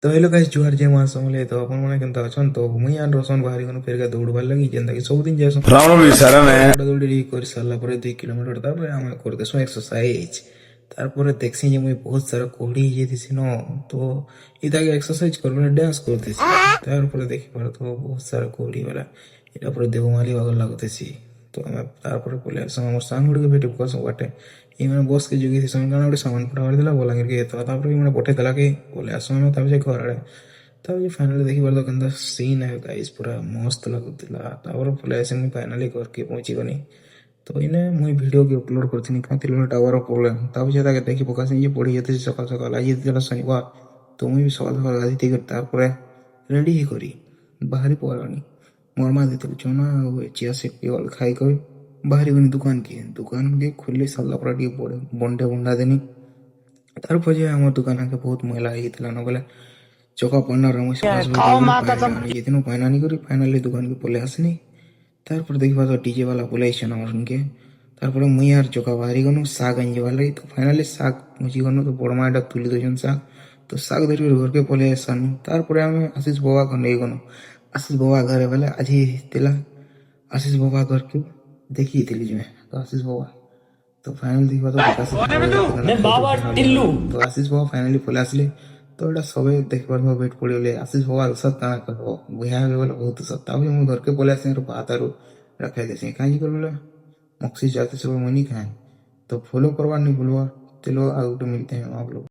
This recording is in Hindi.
तो हेलो गाइस जुहार जय महासमले तो अपन मैंने केनता अछन तो मुई आन रोशन बाहरी कोन फेर के दौड़बार लगी जेंता कि सब दिन जेसो रावण भी सारा ने दौड़ा दौड़ी कर सारा पर 2 किलोमीटर तापर हम कर देसो एक्सरसाइज तारपर देखसी जे मुई बहुत सारा कोहड़ी जे दिसी न तो इता के एक्सरसाइज करबे डांस करतेसी तारपर देखि पर तो बहुत सारा कोहड़ी वाला इटा पर देवमाली वाला लागतेसी तो हम तारपर बोले हमर सांग गुड़ के भेटे बस बाटे इमे बस के जोगी थी समय गोटे सामान पठावर देला बलांगीर के तो तापर इमे पठे देला के बोले आसो हम तब जे घर आड़े तब जे फाइनली देखि पर तो कंदा सीन है गाइस पूरा मस्त लागुतिला तापर बोले ऐसे मुई फाइनली घर के पहुंची गनी तो इने मुई वीडियो के अपलोड करथिनी कातिलो टावर प्रॉब्लम तब जे ताके देखि पकासी जे पड़ी जेते सकाल सकाल आज जेला शनिवार तो मुई भी सकाल सकाल गाड़ी टिकट तापर रेडी ही करी बाहरी पड़ानी मोर मा देते चना चिया से पिवल खाई कर बाहरी गनी दुकान के खुली सारा पर बंडे बंडा देनी तार पजे हमर दुकान के बहुत मैला ହେଇଥିଲା न बोले चौका पन्ना रमेश जितनो फाइनाली करी फाइनली दुकान के पले आसनी तार पर देखबा तो डीजे वाला बोले छन हमर के तार पर मुई यार चौका बाहरी गनो साग अंजे वाला तो फाइनली साग मुझी गनो तो बड़मा डा तुली दजन साग तो साग धरि घर के पले आसानी तार पर हम आशीष बाबा को नहीं गनो आशीष बाबा घर वाले आज ही तिला आशीष बाबा घर के देखी थी जो तो आशीष बाबा तो फाइनल देखा तो आशीष बाबा फाइनली पले आसले तो एटा सबे देखबार वेट पड़े आशीष बाबा सब काना कहो बुझा गले बहुत सब तब मु घर के पले आसे भात आरु रखाई देसे काई कर बोले मक्सी जाते सब मनी खाए तो फॉलो करवा नहीं भूलवा चलो आगे मिलते हैं आप लोग।